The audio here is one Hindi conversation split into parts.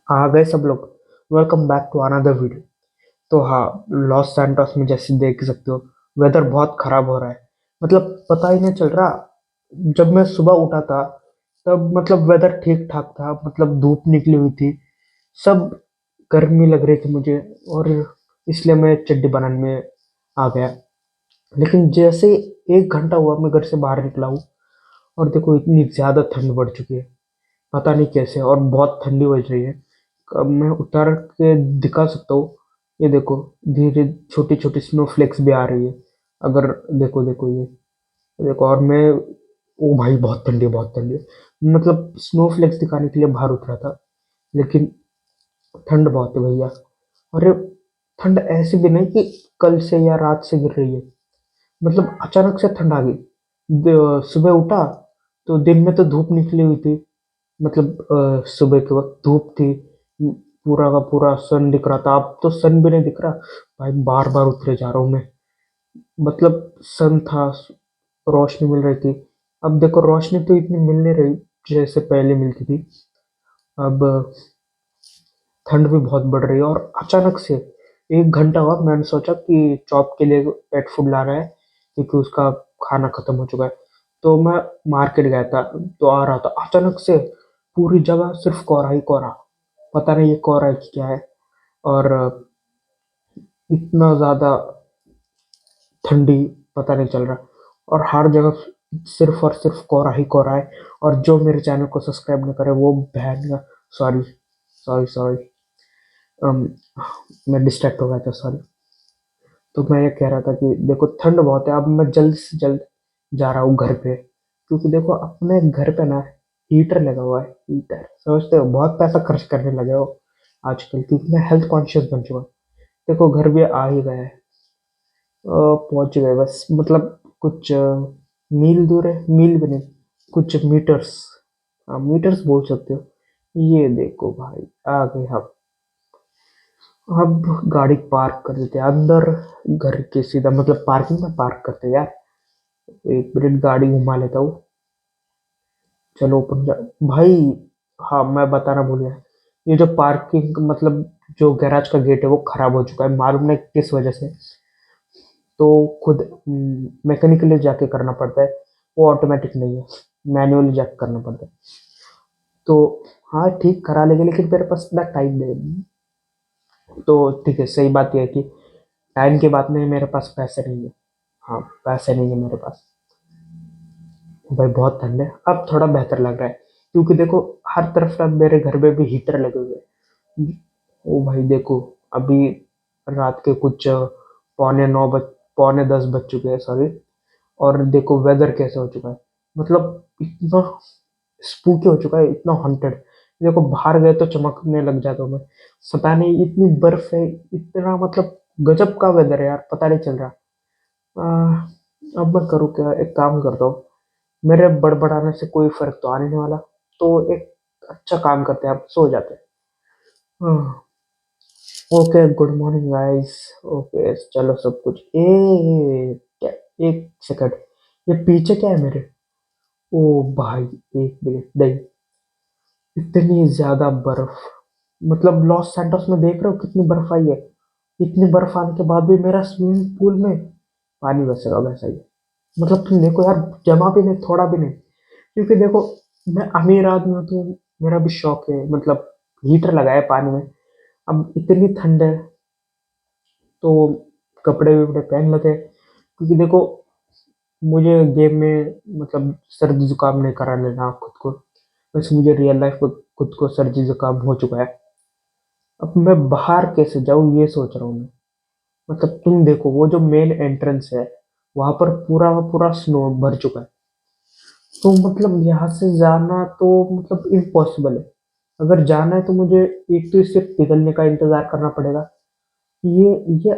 आ गए सब लोग। Welcome back to another video. तो हाँ, लॉस सैंटोस में जैसे देख सकते हो, वेदर बहुत खराब हो रहा है। मतलब पता ही नहीं चल रहा। जब मैं सुबह उठा था तब मतलब वेदर ठीक ठाक था, मतलब धूप निकली हुई थी, सब गर्मी लग रही थी मुझे, और इसलिए मैं चड्डी बनाने में आ गया। लेकिन जैसे 1 घंटा हुआ मैं घर से बाहर निकला हूँ, और देखो इतनी ज्यादा ठंड बढ़ चुकी है, पता नहीं कैसे, और बहुत ठंडी बज रही है। अब मैं उतार के दिखा सकता हूँ। ये देखो, धीरे छोटी छोटी स्नो फ्लेक्स भी आ रही है। अगर देखो देखो ये देखो, और मैं, ओ भाई बहुत ठंडी है, बहुत ठंडी है। मतलब स्नो फ्लेक्स दिखाने के लिए बाहर उतरा था, लेकिन ठंड बहुत है भैया। अरे, ठंड ऐसी भी नहीं कि कल से या रात से गिर रही है। मतलब अचानक से ठंड आ गई। सुबह उठा तो दिन में तो धूप निकली हुई थी, मतलब सुबह के वक्त धूप थी। पूरा का पूरा सन दिख रहा था, अब तो सन भी नहीं दिख रहा। भाई बार बार उतरे जा रहा हूँ मैं। मतलब सन था, रोशनी मिल रही थी। अब देखो रोशनी तो इतनी मिल नहीं रही जैसे पहले मिलती थी। अब ठंड भी बहुत बढ़ रही है, और अचानक से 1 घंटा हुआ मैंने सोचा कि चॉप के लिए पेट फूड लाना है, क्योंकि उसका खाना खत्म हो चुका है। तो मैं मार्केट गया था, तो आ रहा था अचानक से पूरी जगह सिर्फ कोहरा ही कोहरा। पता नहीं ये कोहरा की क्या है। और इतना ज्यादा ठंडी, पता नहीं चल रहा। और हर जगह सिर्फ और सिर्फ कोहरा ही कोहरा है। और जो मेरे चैनल को सब्सक्राइब नहीं करे वो बहन का, सॉरी सॉरी सॉरी, मैं डिस्ट्रैक्ट हो गया था, सॉरी। तो मैं ये कह रहा था कि देखो ठंड बहुत है, अब मैं जल्द से जल्द जा रहा हूँ घर पे, क्योंकि देखो अपने घर पे ना हीटर लगा हुआ है। हीटर समझते हो, बहुत पैसा खर्च करने लगे हो आजकल, क्योंकि मैं हेल्थ कॉन्शियस बन चुका हूँ। देखो घर भी आ ही गया है। पहुंच गए बस, मतलब कुछ मील दूर है, मील भी नहीं, कुछ मीटर्स। हाँ मीटर्स बोल सकते हो। ये देखो भाई, आ गए हम। अब गाड़ी पार्क कर देते हैं अंदर, घर के सीधा, मतलब पार्किंग में पार्क करते हैं यार। एक मिनट गाड़ी घुमा लेता हूँ। चलो ऊपर जा भाई। हाँ मैं बताना भूल गया, ये जो पार्किंग मतलब जो गैराज का गेट है वो खराब हो चुका है, मालूम नहीं किस वजह से। तो खुद मैकेनिकली जाके करना पड़ता है, वो ऑटोमेटिक नहीं है, मैन्युअली जाके करना पड़ता है। तो हाँ ठीक करा लेंगे, लेकिन मेरे पास इतना टाइम नहीं। तो ठीक है, सही बात यह है कि टाइम की बात नहीं, मेरे पास पैसे नहीं है। हाँ पैसे नहीं है मेरे पास। भाई बहुत ठंड है, अब थोड़ा बेहतर लग रहा है, क्योंकि देखो हर तरफ ना मेरे घर में भी हीटर लगे हुए हैं। ओ भाई देखो, अभी रात के कुछ पौने 9 बज, पौने 10 बज चुके हैं, सॉरी। और देखो वेदर कैसे हो चुका है, मतलब इतना स्पूकी हो चुका है, इतना हॉन्टेड। देखो बाहर गए तो चमकने लग जाता हूँ मैं। पता नहीं इतनी बर्फ है, इतना मतलब गजब का वेदर है यार, पता नहीं चल रहा। अब मैं करूँ क्या, एक काम करता हूँ। मेरे बड़बड़ाने से कोई फर्क तो आने नहीं वाला, तो एक अच्छा काम करते हैं, आप सो जाते हैं। Okay, good morning guys. Okay चलो सब कुछ, क्या, एक सेकंड, ये पीछे क्या है मेरे? ओ भाई, एक मिनट नहीं, इतनी ज्यादा बर्फ, मतलब लॉस सैंटोस में देख रहे हो कितनी बर्फ आई है। इतनी बर्फ आने के बाद भी मेरा स्विमिंग पूल में पानी वैसा का वैसा ही है। मतलब तुम देखो यार, जमा भी नहीं, थोड़ा भी नहीं। क्योंकि देखो मैं अमीर आदमी हूँ, तो मेरा भी शौक है, मतलब हीटर लगाया पानी में। अब इतनी ठंड है तो कपड़े वपड़े पहन लेते हैं, क्योंकि देखो मुझे गेम में मतलब सर्दी जुकाम नहीं करा लेना खुद को। बस मुझे रियल लाइफ में खुद को सर्दी जुकाम हो चुका है। अब मैं बाहर कैसे जाऊँ ये सोच रहा हूँ मैं। मतलब तुम देखो वो जो मेन एंट्रेंस है, वहां पर पूरा का पूरा स्नो भर चुका है। तो मतलब यहाँ से जाना तो मतलब इम्पॉसिबल है। अगर जाना है तो मुझे एक तो इससे पिघलने का इंतजार करना पड़ेगा। ये ये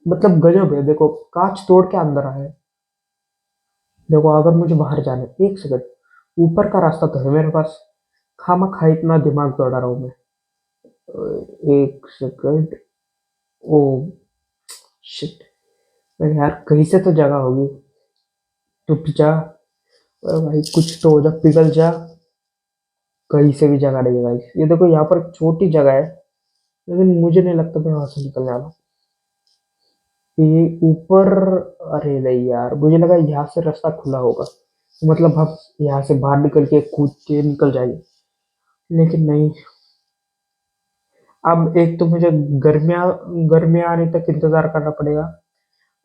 मतलब गजब है, देखो कांच तोड़ के अंदर आया है। देखो अगर मुझे बाहर जाना है, एक सेकंड, ऊपर का रास्ता तो है मेरे पास, खामा खा इतना दिमाग दौड़ा रहा हूँ मैं। एक सेकंड, ओ शिट, यार कहीं से तो जगह होगी। टूट जा, भाई कुछ तो हो जा, पिघल जा। कहीं से भी जगह नहीं है गाइस। ये देखो यहाँ पर छोटी जगह है, लेकिन मुझे नहीं लगता मैं वहां से निकल जाना। ये ऊपर, अरे नहीं यार, मुझे लगा यहाँ से रास्ता खुला होगा, तो मतलब हम यहाँ से बाहर निकल के कूद के निकल जाएंगे, लेकिन नहीं। अब एक तो मुझे गर्मियाँ गर्मियाँ आने तक इंतजार करना पड़ेगा,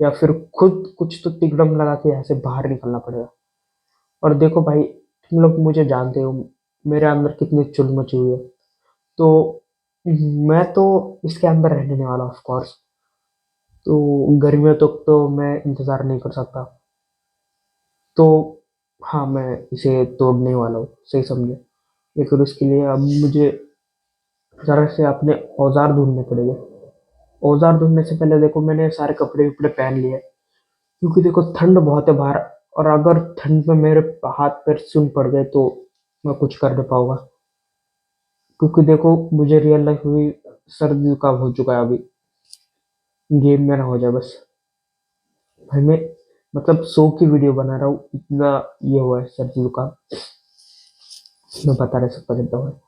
या फिर खुद कुछ तो तिकड़म लगा के यहाँ से बाहर निकलना पड़ेगा। और देखो भाई, तुम लोग मुझे जानते हो, मेरे अंदर कितनी चुल मची हुई है। तो मैं तो इसके अंदर रहने वाला ऑफ कोर्स। तो गर्मियों तक तो मैं इंतजार नहीं कर सकता। तो हाँ, मैं इसे तोड़ने वाला हूँ, सही समझे। लेकिन उसके लिए अब मुझे जरा से अपने औजार ढूंढने पड़ेंगे। औजार ढूंढने से पहले देखो, मैंने सारे कपड़े उपड़े पहन लिए, क्योंकि देखो ठंड बहुत है बाहर। और अगर ठंड में मेरे हाथ पैर सुन पड़ गए तो मैं कुछ कर नहीं पाऊंगा। क्योंकि देखो, मुझे रियल लाइफ में सर्दी जुकाम हो चुका है अभी। गेम में ना हो जाए बस। भाई मैं मतलब 100 की वीडियो बना रहा हूँ, इतना ये हुआ है सर्दी जुकाम, मैं बता नहीं सकता कितना हुआ है।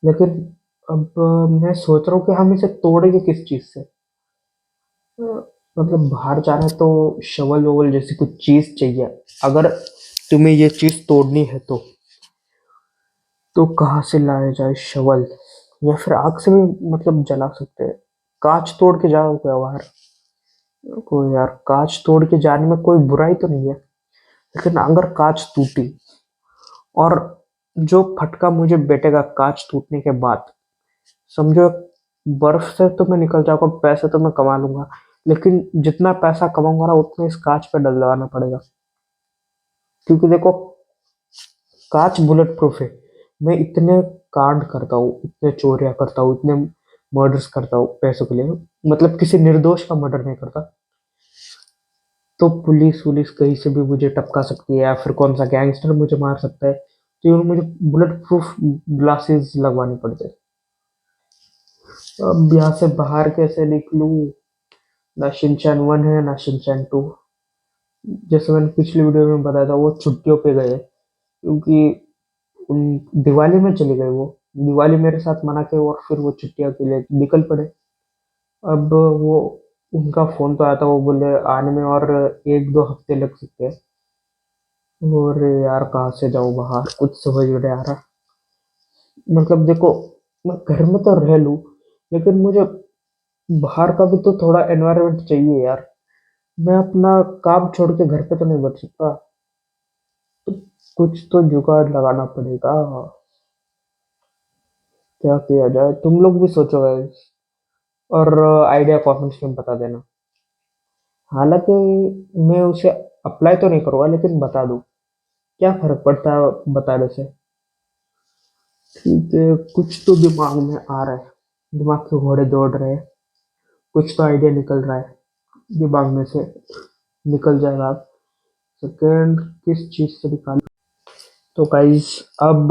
लेकिन अब मैं सोच रहा हूँ कि हम इसे तोड़ेंगे किस चीज से। अ, मतलब बाहर जाना है तो शवल ववल जैसी कुछ चीज चाहिए। अगर तुम्हें ये चीज तोड़नी है तो कहाँ से लाया जाए शवल? या फिर आग से भी मतलब जला सकते हैं। कांच तोड़ के जाओ क्या बाहर? कोई यार, कांच तोड़ के जाने में कोई बुराई तो नहीं है, लेकिन अगर कांच टूटी और जो फटका मुझे बैठेगा कांच टूटने के बाद, समझो, बर्फ से तो मैं निकल जाऊंगा, पैसे तो मैं कमा लूंगा, लेकिन जितना पैसा कमाऊंगा ना उतना इस कांच पे डलवाना पड़ेगा। क्योंकि देखो, कांच बुलेट प्रूफ है। मैं इतने कांड करता हूँ, इतने चोरियां करता हूँ, इतने मर्डर्स करता हूँ पैसों के लिए, मतलब किसी निर्दोष का मर्डर नहीं करता। तो पुलिस वुलिस कहीं से भी मुझे टपका सकती है, या फिर कौन सा गैंगस्टर मुझे मार सकता है, तो ये मुझे बुलेट प्रूफ ग्लासेस लगवाने पड़ते हैं। अब यहाँ से बाहर कैसे निकलूं? ना शिनचैन 1 है ना शिनचैन 2। जैसे मैंने पिछली वीडियो में बताया था, वो छुट्टियों पे गए, क्योंकि उन दिवाली में चले गए वो। दिवाली मेरे साथ मना के और फिर वो छुट्टियों के लिए निकल पड़े। अब वो, उनका फोन तो आया था, वो बोले आने में और 1-2 हफ्ते लग सकते हैं। और यार कहाँ से जाऊँ बाहर, कुछ समझ में नहीं आ रहा। मतलब देखो, मैं घर में तो रह लूँ, लेकिन मुझे बाहर का भी तो थोड़ा एनवायरनमेंट चाहिए यार। मैं अपना काम छोड़ के घर पे तो नहीं बैठ सकता। तो कुछ तो जुगाड़ लगाना पड़ेगा। क्या किया जाए, तुम लोग भी सोचो guys, और आइडिया कमेंट्स में बता देना। हालांकि मैं उसे अप्लाई तो नहीं करूंगा, लेकिन बता दूं, क्या फर्क पड़ता है बताने से। ठीक है, कुछ तो दिमाग में आ रहा है, दिमाग के घोड़े दौड़ रहे हैं, कुछ तो आइडिया निकल रहा है दिमाग में से। निकल जाएगा आप। सेकेंड किस चीज से निकाल? तो गाइस, अब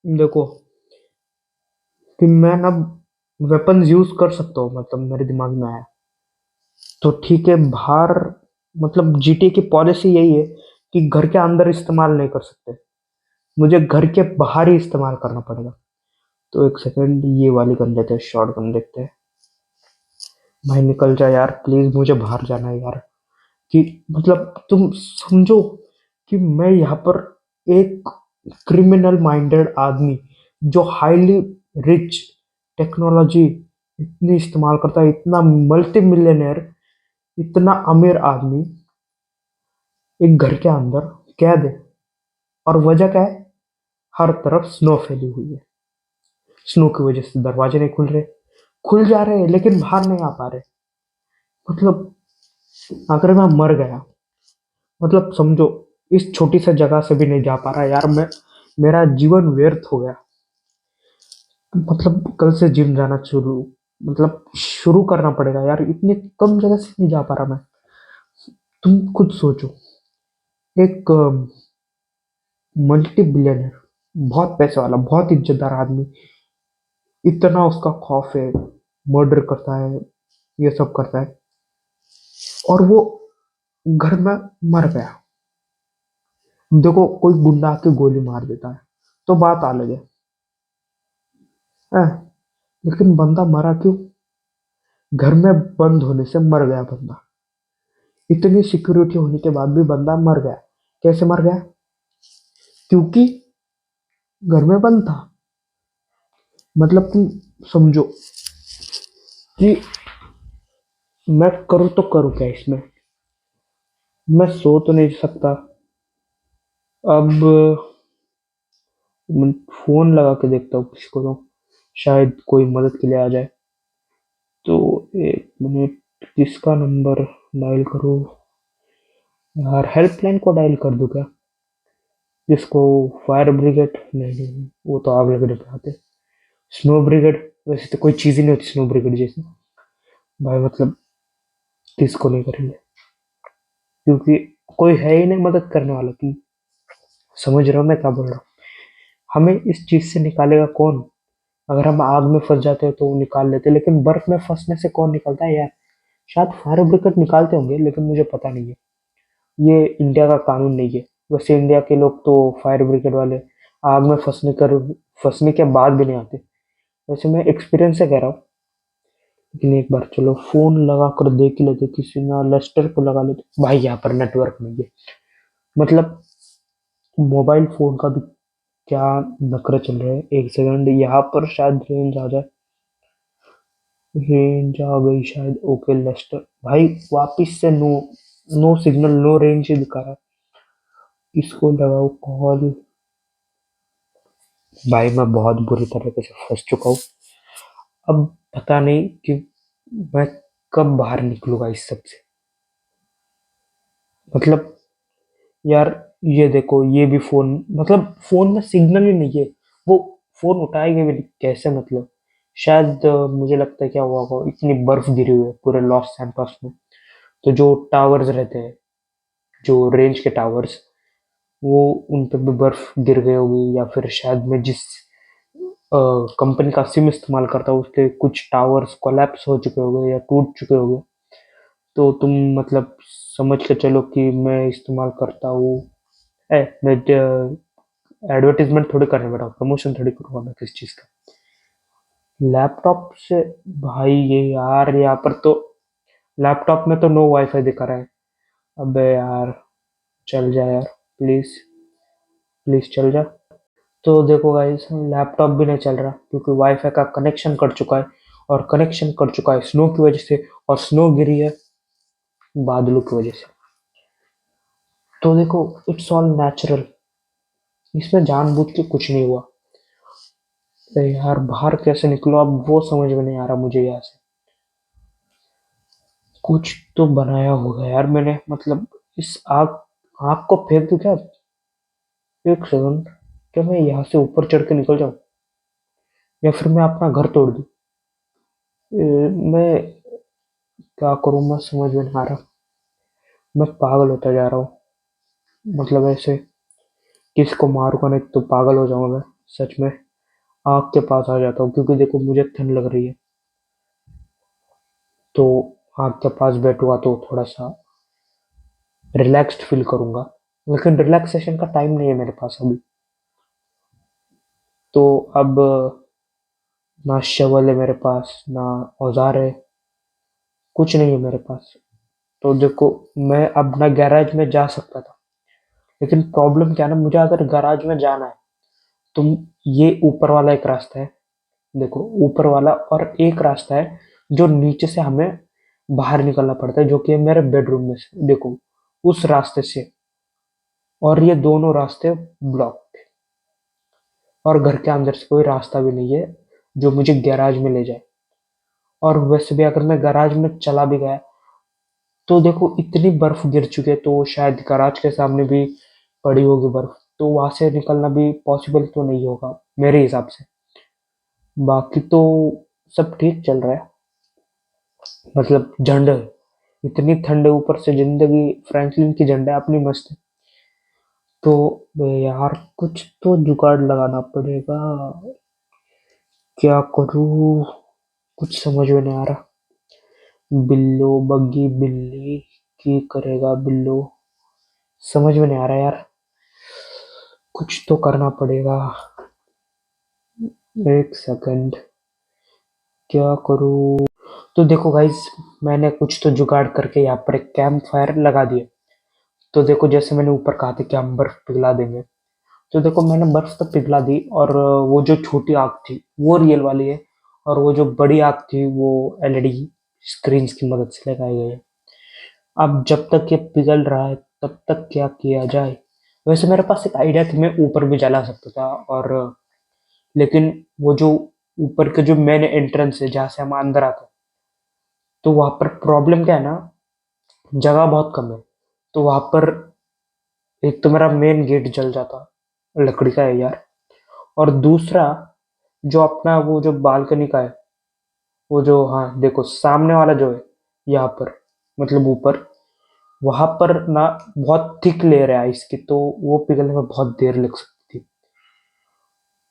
देखो कि मैं ना वेपन यूज कर सकता हूँ, मतलब मेरे दिमाग में आया। तो ठीक है, बाहर, मतलब जीटी की पॉलिसी यही है कि घर के अंदर इस्तेमाल नहीं कर सकते, मुझे घर के बाहर ही इस्तेमाल करना पड़ेगा। तो एक सेकंड, ये वाली कर लेते हैं, शॉर्ट गन देखते हैं। भाई निकल जा यार प्लीज, मुझे बाहर जाना है यार। कि मतलब तुम समझो कि मैं यहाँ पर एक क्रिमिनल माइंडेड आदमी, जो हाईली रिच, टेक्नोलॉजी इतनी इस्तेमाल करता है, इतना मल्टी मिलियनर, इतना अमीर आदमी, एक घर के अंदर कैद है। और वजह क्या है? हर तरफ स्नो फैली हुई है। स्नो की वजह से दरवाजे नहीं खुल रहे, खुल जा रहे हैं लेकिन बाहर नहीं आ पा रहे। मतलब अगर मैं मर गया, मतलब समझो, इस छोटी सी जगह से भी नहीं जा पा रहा यार मैं, मेरा जीवन व्यर्थ हो गया। मतलब कल से जिम जाना शुरू, मतलब शुरू करना पड़ेगा यार, इतनी कम जगह से नहीं जा पा रहा मैं। तुम खुद सोचो, एक मल्टी बिलियनर, बहुत पैसे वाला, बहुत इज्जतदार आदमी, इतना उसका खौफ है, मर्डर करता है, ये सब करता है, और वो घर में मर गया। देखो, कोई गुंडा आके गोली मार देता है तो बात अलग है, है। लेकिन बंदा मरा क्यों? घर में बंद होने से मर गया बंदा। इतनी सिक्योरिटी होने के बाद भी बंदा मर गया। कैसे मर गया? क्योंकि घर में बंद था। मतलब तुम समझो कि मैं करूँ तो करूँ क्या इसमें? मैं सो तो नहीं सकता। अब मैं फोन लगा के देखता हूँ किसी को, तो शायद कोई मदद के लिए आ जाए। तो एक मिनट, किसका नंबर डायल करूँ? यार हेल्पलाइन को डायल कर दूं क्या? जिसको, फायर ब्रिगेड? नहीं नहीं, वो तो आग लगने पे आते। Snow brigade? वैसे तो कोई चीज ही नहीं होती स्नो ब्रिगेड जैसी। भाई मतलब किसको नहीं करेंगे, क्योंकि कोई है ही नहीं मदद करने वाला। तुम समझ रहे हो मैं क्या बोल रहा हूँ? हमें इस चीज से निकालेगा कौन? अगर हम आग में फंस जाते हैं तो वो निकाल लेते, लेकिन बर्फ में फंसने से कौन निकलता है यार? शायद फायर ब्रिगेड निकालते होंगे, लेकिन मुझे पता नहीं है। ये इंडिया का कानून नहीं है। वैसे इंडिया के लोग तो, फायर ब्रिगेड वाले, आग में फंसने के बाद भी नहीं आते। वैसे मैं एक्सपीरियंस से कह रहा हूँ। लेकिन एक बार चलो फोन लगा कर देख ही लेते, किसी ना लेस्टर को लगा लेते। भाई यहाँ पर नेटवर्क नहीं है। मतलब मोबाइल फोन का भी क्या नखरे चल रहे हैं। एक सेकंड, यहाँ पर शायद रेंज आ जाए। रेंज आ गई शायद। Okay Lester. भाई वापिस से no, no signal, no range ही दिखा रहा है। इसको लगाओ कॉल। भाई मैं बहुत बुरी तरीके से फंस चुका हूँ। अब पता नहीं कि मैं कब बाहर निकलूंगा इस सब से। मतलब यार, ये देखो ये भी फोन, मतलब फोन में सिग्नल ही नहीं है। वो फोन उठाएंगे भी नहीं कैसे? मतलब शायद मुझे लगता है क्या हुआ होगा, इतनी बर्फ गिरी हुई है पूरे लॉस सैंटोस में। तो जो टावर्स रहते हैं, जो रेंज के टावर्स, वो उन पे भी बर्फ गिर गई होगी। या फिर शायद मैं जिस कंपनी का सिम इस्तेमाल करता हूँ उसके कुछ टावर्स कोलैप्स हो चुके होंगे या टूट चुके होंगे। तो तुम मतलब समझ के चलो कि मैं इस्तेमाल करता हूँ। मैं एडवर्टीजमेंट थोड़ी करने बैठा हूँ, प्रमोशन थोड़ी करूँगा मैं किस चीज़ का। लैपटॉप से? भाई ये यार यहाँ पर तो लैपटॉप में तो नो वाईफाई दिखा रहा है। अबे यार, चल जा यार, प्लीज, प्लीज चल जा। तो देखो गाइस, लैपटॉप भी नहीं चल रहा क्योंकि वाईफाई का कनेक्शन कट चुका है। और कनेक्शन कट चुका है स्नो की वजह से। और स्नो गिरी है बादलों की वजह से। तो देखो, इट्स ऑल नेचुरल। इसमें जानबूझ के कुछ नहीं हुआ। अरे यार बाहर कैसे निकलो अब, वो समझ में नहीं आ रहा मुझे। यहाँ से कुछ तो बनाया होगा यार मैंने। मतलब इस आग आग को फेंक दूं क्या? एक सेकंड, क्या मैं यहाँ से ऊपर चढ़ के निकल जाऊं? या फिर मैं अपना घर तोड़ दूं? मैं क्या करूं, मैं समझ में नहीं आ रहा। मैं पागल होता जा रहा हूँ। मतलब ऐसे किसको मारूंगा नहीं तो पागल हो जाऊंगा मैं। सच में आग के पास आ जाता हूँ, क्योंकि देखो मुझे ठंड लग रही है। तो आग के पास बैठूंगा तो थोड़ा सा रिलैक्स्ड फील करूंगा। लेकिन रिलैक्सेशन का टाइम नहीं है मेरे पास अभी। तो अब ना शवल है मेरे पास, ना औजार है, कुछ नहीं है मेरे पास। तो देखो, मैं अब ना गैराज में जा सकता था। लेकिन प्रॉब्लम क्या है ना, मुझे अगर गैराज में जाना है तो ये ऊपर वाला एक रास्ता है। देखो ऊपर वाला, और एक रास्ता है जो नीचे से हमें बाहर निकलना पड़ता है, जो कि है मेरे बेडरूम में से। देखो उस रास्ते से, और ये दोनों रास्ते ब्लॉक। और घर के अंदर से कोई रास्ता भी नहीं है जो मुझे गैराज में ले जाए। और वैसे भी अगर मैं गैराज में चला भी गया तो देखो इतनी बर्फ गिर चुकी है, तो शायद गैराज के सामने भी पड़ी होगी बर्फ। तो वहां से निकलना भी पॉसिबल तो नहीं होगा मेरे हिसाब से। बाकी तो सब ठीक चल रहा है। मतलब झंड, इतनी ठंड है, ऊपर से जिंदगी फ्रैंकलिन की झंडा अपनी मस्त है। तो यार कुछ तो जुगाड़ लगाना पड़ेगा। क्या करूँ, कुछ समझ में नहीं आ रहा। बिल्लो बग्गी बिल्ली की करेगा बिल्लो, समझ में नहीं आ रहा यार। कुछ तो करना पड़ेगा। एक सेकंड, क्या करूँ? तो देखो गाइस, मैंने कुछ तो जुगाड़ करके यहाँ पर एक कैंप फायर लगा दिया। तो देखो, जैसे मैंने ऊपर कहा था कि हम बर्फ पिघला देंगे, तो देखो मैंने बर्फ तो पिघला दी, और वो जो छोटी आग थी वो रियल वाली है, और वो जो बड़ी आग थी वो एलईडी स्क्रीन की मदद से लगाई गई है। अब जब तक ये पिघल रहा है तब तक क्या किया जाए? वैसे मेरे पास एक आइडिया थी, मैं ऊपर भी जला सकता था, और लेकिन वो जो ऊपर के जो मेन एंट्रेंस है जहाँ से हम अंदर आते हैं, तो वहां पर प्रॉब्लम क्या है ना, जगह बहुत कम है। तो वहां पर एक तो मेरा मेन गेट जल जाता, लकड़ी का है यार, और दूसरा जो अपना वो जो बालकनी का है, वो जो, हाँ देखो सामने वाला जो है यहाँ पर, मतलब ऊपर, वहां पर ना बहुत थिक लेयर है आइस की, तो वो पिघलने में बहुत देर लग सकती थी।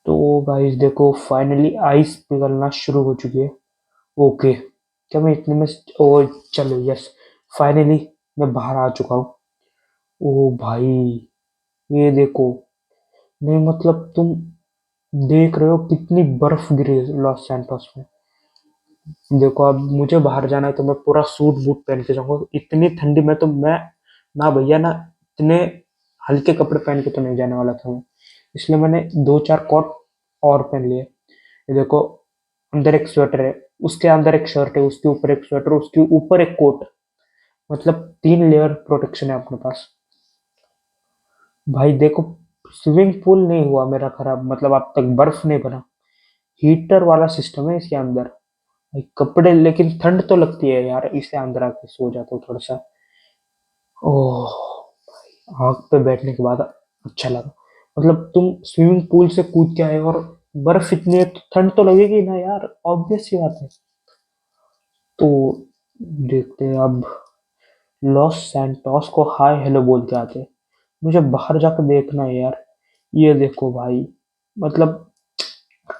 तो गाइस देखो, फाइनली आइस पिघलना शुरू हो चुकी है। ओके, क्या मैं इतने में, ओ चलो यस, फाइनली मैं बाहर आ चुका हूँ। ओ भाई, ये देखो, नहीं मतलब तुम देख रहे हो कितनी बर्फ गिरी है लॉस सैंटोस में। देखो, अब मुझे बाहर जाना है तो मैं पूरा सूट बूट पहन के जाऊंगा, इतनी ठंडी में तो मैं, ना भैया ना, इतने हल्के कपड़े पहन के तो नहीं जाने वाला था मैं। इसलिए मैंने दो चार कोट और पहन लिए। ये देखो, अंदर एक स्वेटर है, उसके अंदर एक शर्ट है, उसके ऊपर एक स्वेटर, उसके ऊपर एक कोट, मतलब 3 लेयर प्रोटेक्शन है अपने पास। भाई देखो, स्विमिंग पूल नहीं हुआ मेरा खराब, मतलब अब तक बर्फ नहीं बना, हीटर वाला सिस्टम है इसके अंदर। भाई कपड़े, लेकिन ठंड तो लगती है यार, इसे अंदर आके सो जाता हूँ थोड़ा सा। ओह, आग पे बैठने के बाद अच्छा लगा। मतलब तुम स्विमिंग पूल से कूद के आए और बर्फ इतनी है तो ठंड तो लगेगी ना यार, ऑब्वियस सी बात है। तो देखते हैं अब, लॉस सैंटोस को हाय हेलो बोल के आते हैं। मुझे बाहर जाकर देखना है यार। ये देखो भाई, मतलब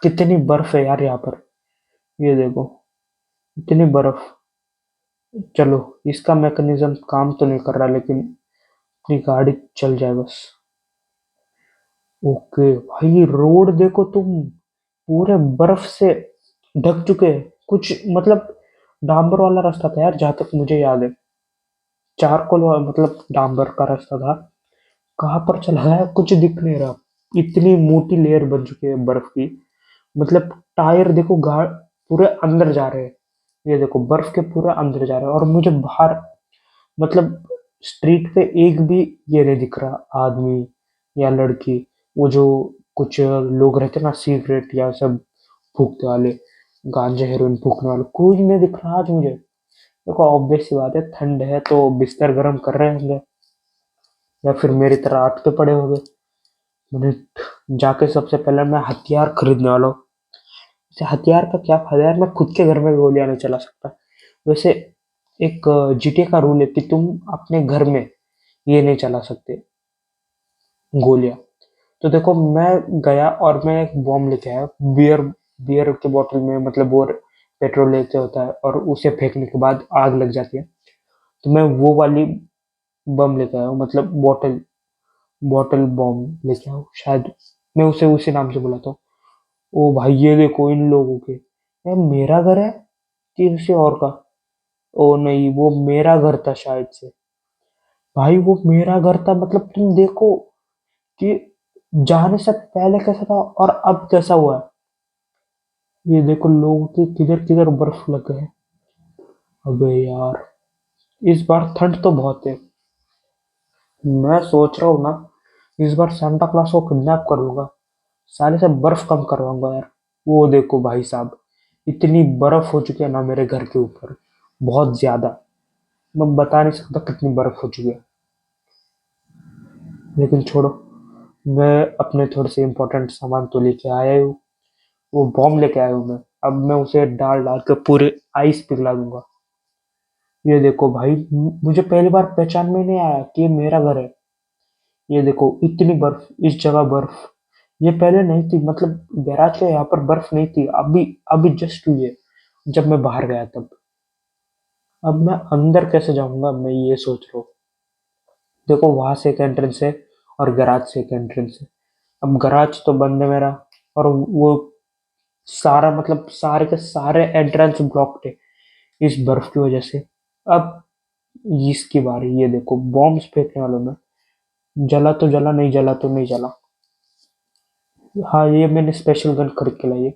कितनी बर्फ है यार यहाँ पर। ये देखो, इतनी बर्फ। चलो, इसका मैकेनिज्म काम तो नहीं कर रहा, लेकिन अपनी गाड़ी चल जाए बस। ओके भाई, रोड देखो तुम, पूरे बर्फ से ढक चुके हैं कुछ, मतलब डांबर वाला रास्ता था यार जहां तक मुझे याद है, चारकोल मतलब डांबर का रास्ता था। कहाँ पर चला गया, कुछ दिख नहीं रहा, इतनी मोटी लेयर बन चुकी है बर्फ की। मतलब टायर देखो, गाड़ पूरे अंदर जा रहे हैं। ये देखो, बर्फ के पूरे अंदर जा रहे हैं, और मुझे बाहर, मतलब स्ट्रीट पे एक भी ये नहीं दिख रहा आदमी या लड़की, वो जो कुछ लोग रहते हैं ना सिगरेट या सब फूकते वाले, गांजा हेरोइन फूकने वाले, कोई नहीं दिख रहा आज मुझे। देखो ऑब्वियस सी बात है, ठंड है तो बिस्तर गर्म कर रहे होंगे, या फिर मेरी तरह आट के पड़े होंगे। मैंने जाके सबसे पहले मैं हथियार खरीदने वाला हूँ। वैसे हथियार का क्या फायदा यार, मैं खुद के घर में गोलियां नहीं चला सकता। वैसे एक जीटीए का रूल है कि तुम अपने घर में ये नहीं चला सकते, गोलियां। तो देखो, मैं गया और मैं एक बॉम्ब लेके आया, बियर बियर के बोतल में, मतलब वो पेट्रोल लेते होता है और उसे फेंकने के बाद आग लग जाती है। तो मैं वो वाली बम लेके आया हूँ, मतलब बॉटल बॉटल बॉम्ब लेके आया हूँ शायद, मैं उसे उसी नाम से बुलाता हूँ। ओ भाई, ये देखो इन लोगों के, ये मेरा घर है कि किसी और का? ओ नहीं, वो मेरा घर था शायद से। भाई वो मेरा घर था, मतलब तुम देखो कि जाने से पहले कैसा था और अब कैसा हुआ है। ये देखो, लोगों के किधर किधर बर्फ लग गए। अबे यार, इस बार ठंड तो बहुत है। मैं सोच रहा हूँ ना, इस बार सांता क्लॉज को किडनैप कर लूंगा, साले से बर्फ कम करवाऊंगा यार। वो देखो भाई साहब, इतनी बर्फ हो चुकी है ना मेरे घर के ऊपर, बहुत ज्यादा। मैं बता नहीं सकता कितनी बर्फ हो चुकी है। लेकिन छोड़ो, मैं अपने थोड़े से इंपॉर्टेंट सामान तो लेके आया ही हूँ। वो बॉम्ब लेके आया हूँ मैं। अब मैं उसे डाल डाल के पूरे आइस पिघला दूंगा। ये देखो भाई, मुझे पहली बार पहचान में नहीं आया कि ये मेरा घर है। ये देखो, इतनी बर्फ, इस जगह बर्फ, ये पहले नहीं थी, मतलब गैराज के यहाँ पर बर्फ नहीं थी, अभी अभी जस्ट हुई है जब मैं बाहर गया तब। अब मैं अंदर कैसे जाऊंगा, मैं ये सोच रहा हूँ। देखो, वहां से एक एंट्रेंस है और गैराज से एक एंट्रेंस है। अब गैराज तो बंद है मेरा, और वो सारा मतलब सारे के सारे एंट्रेंस ब्लॉक थे इस बर्फ की वजह से। अब इसकी बारी, ये देखो बॉम्ब्स फेंकने वालों में, जला तो जला, नहीं जला तो नहीं जला। हाँ, ये मैंने स्पेशल गन खरीद के लाई है,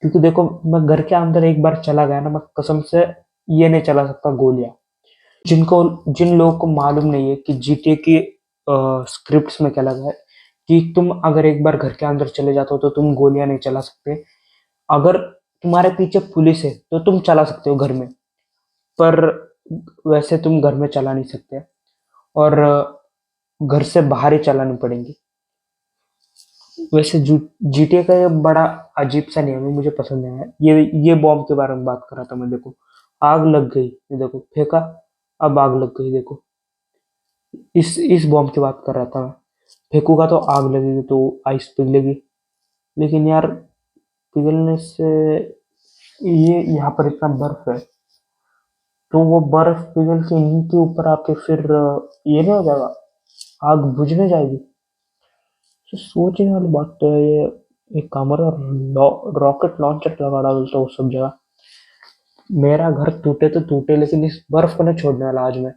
क्योंकि देखो मैं घर के अंदर एक बार चला गया ना, मैं कसम से ये नहीं चला सकता गोलियां। जिनको जिन लोगों को मालूम नहीं है कि जीटीए की स्क्रिप्ट्स में क्या लगा है कि तुम अगर एक बार घर के अंदर चले जाते हो तो तुम गोलियां नहीं चला सकते। अगर तुम्हारे पीछे पुलिस है तो तुम चला सकते हो घर में, पर वैसे तुम घर में चला नहीं सकते, और घर से बाहर ही चलानी पड़ेंगी। वैसे जीटीए का ये बड़ा अजीब सा नियम है, मुझे पसंद नहीं आया। ये बॉम्ब के बारे में बात कर रहा था मैं, देखो आग लग गई, ये देखो फेंका, अब आग लग गई, देखो इस बॉम्ब की बात कर रहा था मैं। फेंकूंगा तो आग लगेगी, तो आइस पिघलेगी, लेकिन यार पिघलने से, ये यहाँ पर इतना बर्फ है, तो वो बर्फ पिघल के इनके ऊपर आके फिर ये नहीं हो जाएगा, आग बुझने जाएगी। तो सोचने वाली बात तो है ये। एक कमरा रॉकेट लॉन्चर लगा डालता हूँ सब जगह। मेरा घर टूटे तो टूटे, लेकिन इस बर्फ को नहीं छोड़ने वाला आज मैं।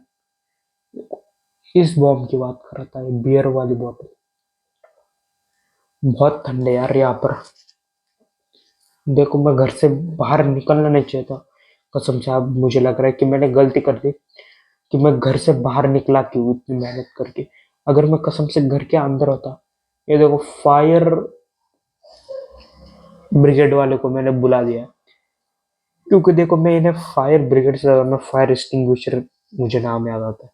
इस बॉम्ब की बात कर रहा था, ये बियर वाली बोतल। बहुत ठंडे यार यहाँ पर। देखो मैं घर से बाहर निकलना नहीं चाहिए था, कसम से। अब मुझे लग रहा है कि मैंने गलती कर दी कि मैं घर से बाहर निकला क्यों इतनी मेहनत करके। अगर मैं कसम से घर के अंदर होता, ये देखो फायर ब्रिगेड वाले को मैंने बुला दिया, क्योंकि देखो मैं इन्हें फायर ब्रिगेड से ज्यादा मैं फायर एक्सटिंग्विशर मुझे नाम याद आता है।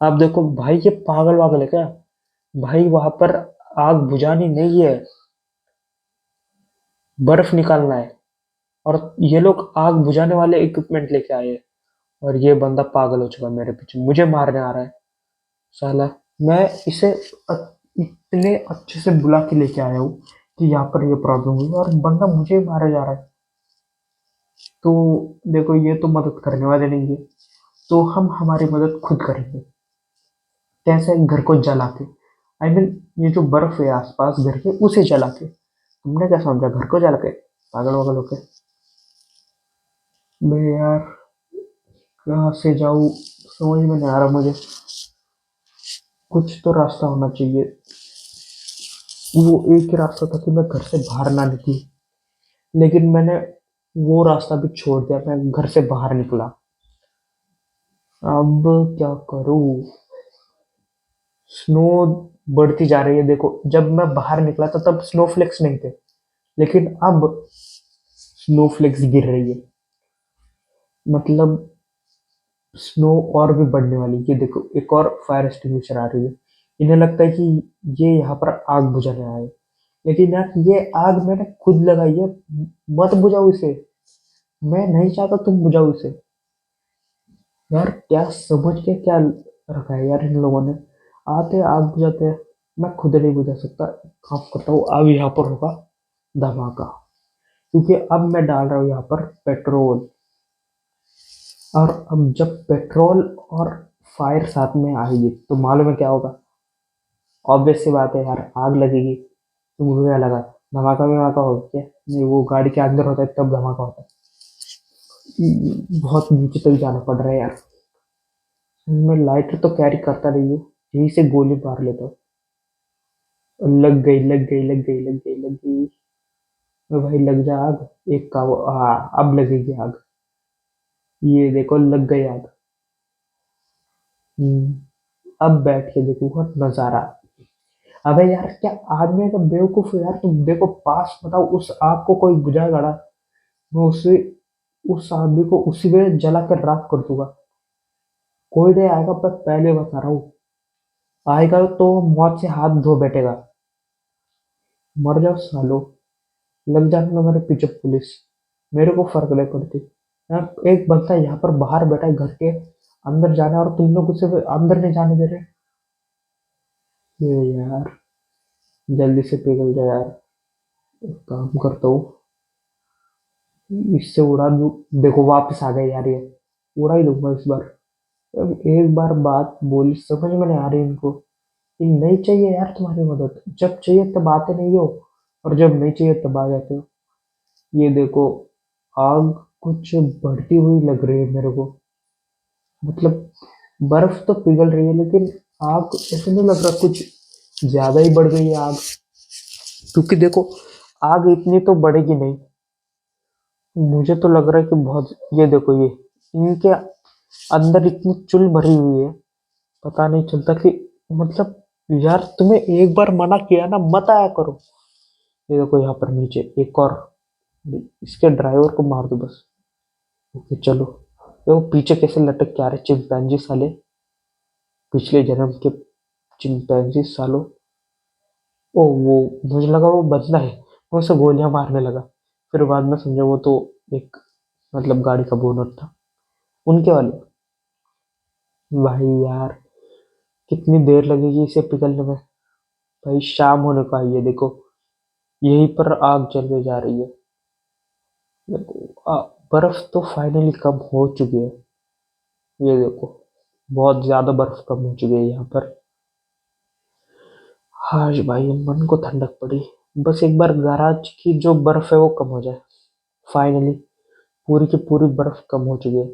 आप देखो भाई, ये पागल वागल है क्या? भाई वहां पर आग बुझानी नहीं है, बर्फ निकालना है, और ये लोग आग बुझाने वाले इक्विपमेंट लेके आए हैं, और ये बंदा पागल हो चुका है मेरे पीछे, मुझे मारने आ रहा है साला। मैं इसे इतने अच्छे से बुला के लेके आया हूँ कि यहाँ पर ये प्रॉब्लम हुई, और बंदा मुझे मारे जा रहा है। तो देखो ये तो मदद करने वाले नहीं है, तो हम हमारी मदद खुद करेंगे। कैसे? घर को जला के। आई मीन ये जो बर्फ है आसपास घर के, उसे जला के। तुमने क्या समझा घर को जला के? पागल वागल होके। मैं यार कहाँ से जाऊँ, समझ में नहीं आ रहा मुझे। कुछ तो रास्ता होना चाहिए। वो एक ही रास्ता था कि मैं घर से बाहर ना निकलूं, लेकिन मैंने वो रास्ता भी छोड़ दिया, मैं घर से बाहर निकला। अब क्या करूं? स्नो बढ़ती जा रही है, देखो जब मैं बाहर निकला था तब स्नोफ्लेक्स नहीं थे, लेकिन अब स्नोफ्लेक्स गिर रही है। मतलब स्नो और भी बढ़ने वाली है। ये देखो एक और फायर एक्सटिंग्विशर आ रही है। इन्हें लगता है कि ये यहाँ पर आग बुझाने आए, लेकिन यार ये आग मैंने खुद लगाई है। मत बुझाओ इसे, मैं नहीं चाहता तुम बुझाओ इसे। यार क्या समझ के क्या रखा है यार इन लोगों ने। आते आग बुझाते हैं, मैं खुद नहीं बुझा सकता। काम करता हूँ, अब यहाँ पर होगा धमाका, क्योंकि अब मैं डाल रहा हूँ यहाँ पर पेट्रोल। और अब जब पेट्रोल और फायर साथ में आएगी तो मालूम है क्या होगा? ऑब्वियस सी बात है यार, आग लगेगी। तुमको क्या लगा धमाका धमाका होगा क्या? नहीं, वो गाड़ी के अंदर होता है तब धमाका होता है। बहुत नीचे तक जाना पड़ रहा है यार। मैं लाइटर तो कैरी करता नहीं हूँ, यहीं से गोली मार लेता हूँ। लग गई लग गई लग गई लग गई लग गई। ओ भाई लग जा आग। एक का वो, हाँ अब लगेगी आग। ये देखो लग गई आग। अब बैठ के देखूंगा नजारा। अबे यार क्या आदमी का बेवकूफ है यार तुम। देखो पास बताओ, उस आग को कोई बुझाएगा ना, मैं उसे, उस आदमी को उसी में जला कर राख कर दूंगा। कोई नहीं आएगा, पर पहले बता रहा हूँ, आएगा तो मौत से हाथ धो बैठेगा। मर जाओ सालो, लग जाने दो मेरे पीछे पुलिस, मेरे को फर्क नहीं पड़ती। यहाँ एक बंदा यहाँ पर बाहर बैठा है घर के अंदर जाना, और तुम लोग उसे अंदर नहीं जाने दे रहे। ये यार जल्दी से पिघल जाए यार। एक काम करता हूँ, इससे उड़ा दूँ। देखो वापस आ गए यार ये, उड़ा ही दूंगा इस बार। अब एक बार बात बोली समझ में नहीं आ रही इनको कि नहीं चाहिए यार तुम्हारी मदद, जब चाहिए तब आते नहीं हो, और जब नहीं चाहिए तब आ जाते हो। ये देखो, आग कुछ बढ़ती हुई लग रही है मेरे को। मतलब बर्फ तो पिघल रही है, लेकिन आग ऐसे नहीं लग रहा, कुछ ज्यादा ही बढ़ गई है आग। क्योंकि देखो, आग इतनी तो बढ़ेगी नहीं। मुझे तो लग रहा है कि बहुत, ये देखो, ये इनके अंदर इतनी चुल भरी हुई है, पता नहीं चलता कि, मतलब यार तुम्हें एक बार मना किया ना, मत आया करो। ये देखो यहाँ पर नीचे एक और, इसके ड्राइवर को मार दो बस। ओके चलो, देखो पीछे कैसे लटक के आ रहे चिंपैंजी साले, पिछले जन्म के चिंपैंजी सालों। ओ वो, मुझे लगा वो बंदा है, मैं उसे गोलियां मारने लगा। फिर बाद में समझा वो तो एक, मतलब गाड़ी का बोनट था, उनके वाले। भाई यार, कितनी देर लगेगी इसे पिघलने में। भाई शाम होने को आई है देखो, यहीं पर आग जलने जा रही है। देखो बर्फ तो फाइनली कम हो चुकी है। ये देखो, बहुत ज्यादा बर्फ कम हो चुकी है यहाँ पर। हाँ भाई, मन को ठंडक पड़ी। बस एक बार गैराज की जो बर्फ है वो कम हो जाए। फाइनली पूरी की पूरी बर्फ कम हो चुकी है।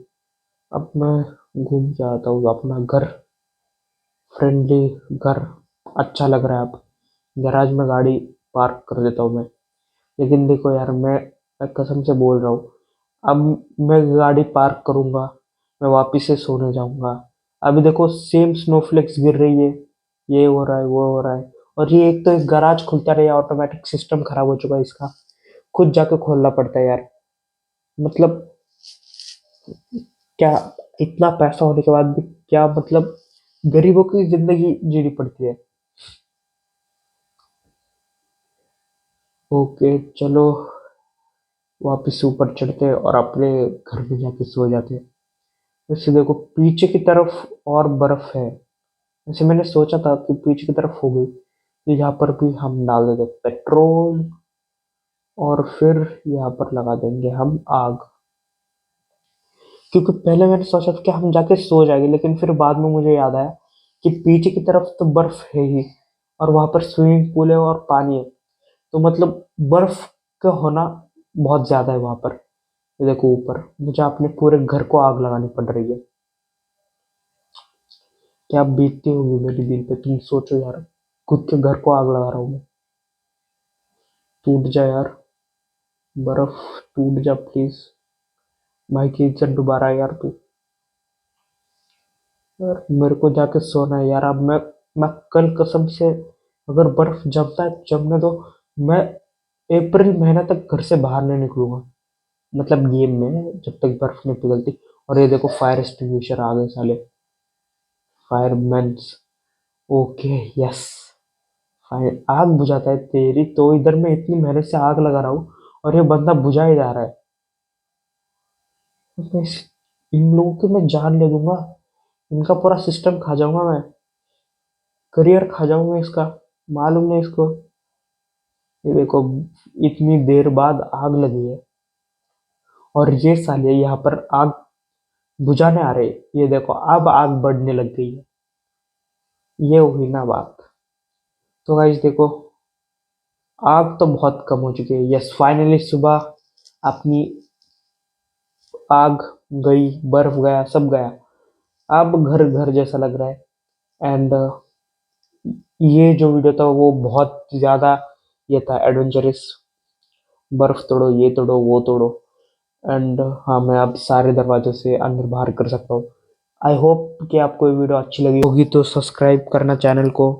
अब मैं घूम के आता हूँ अपना घर, फ्रेंडली घर। अच्छा लग रहा है अब। गैराज में गाड़ी पार्क कर देता हूँ मैं। लेकिन देखो यार, मैं कसम से बोल रहा हूँ, अब मैं गाड़ी पार्क करूंगा, मैं वापिस से सोने जाऊंगा। अभी देखो सेम स्नोफ्लेक्स गिर रही है, ये हो रहा है वो हो रहा है। और ये एक तो एक गराज खुलता रहे, ऑटोमेटिक सिस्टम खराब हो चुका है इसका, खुद जाके खोलना पड़ता है यार। मतलब क्या, इतना पैसा होने के बाद भी क्या, मतलब गरीबों की जिंदगी जीनी पड़ती है। ओके चलो, वापिस ऊपर चढ़ते हैं और अपने घर में जाके सो जाते हैं। वैसे देखो पीछे की तरफ और बर्फ है। वैसे मैंने सोचा था कि पीछे की तरफ हो गई, तो यहाँ पर भी हम डाल देते पेट्रोल, और फिर यहाँ पर लगा देंगे हम आग। क्योंकि पहले मैंने सोचा था कि हम जाके सो जाएंगे, लेकिन फिर बाद में मुझे याद आया कि पीछे की तरफ तो बर्फ है ही, और वहां पर स्विमिंग पूल है और पानी है। तो मतलब बर्फ का होना बहुत ज्यादा है वहां पर। ये देखो ऊपर मुझे अपने पूरे घर को आग लगानी पड़ रही है। क्या बीतती होगी मेरी दिल पे, तुम सोचो यार। खुद के घर को आग लगा रहा हूँ मैं। टूट जा यार, बर्फ टूट जा प्लीज। भाई की इज्जत दोबारा यार तू। यार मेरे को जाके सोना है यार। अब मैं कल कसम से, अगर बर्फ जमता है जमने दो, मैं अप्रैल महीना तक घर से बाहर नहीं निकलूंगा, मतलब गेम में जब तक बर्फ नहीं पिघलती। और ये देखो फायर एक्सटिंग्विशर आ गए साले, फायरमैन। ओके यस, फायर आग बुझाता है तेरी तो, इधर मैं इतनी मेहनत से आग लगा रहा हूँ और ये बंदा बुझा ही जा रहा है। मैं इन लोगों की मैं जान ले दूंगा, इनका पूरा सिस्टम खा जाऊंगा मैं, करियर खा जाऊंगा इसका, मालूम नहीं इसको। ये देखो, इतनी देर बाद आग लगी है और ये साले यहाँ पर आग बुझाने आ रहे हैं। ये देखो अब आग बढ़ने लग गई है। ये हुई ना बात। तो गाइस देखो, आग तो बहुत कम हो चुकी है। यस फाइनली सुबह अपनी आग गई, बर्फ गया, सब गया। अब घर घर जैसा लग रहा है। एंड ये जो वीडियो था वो बहुत ज्यादा, ये था एडवेंचरस। बर्फ तोड़ो, ये तोड़ो, वो तोड़ो। एंड हाँ, मैं अब सारे दरवाजों से अंदर बाहर कर सकता हूँ। आई होप कि आपको ये वीडियो अच्छी लगी होगी, तो सब्सक्राइब करना चैनल को।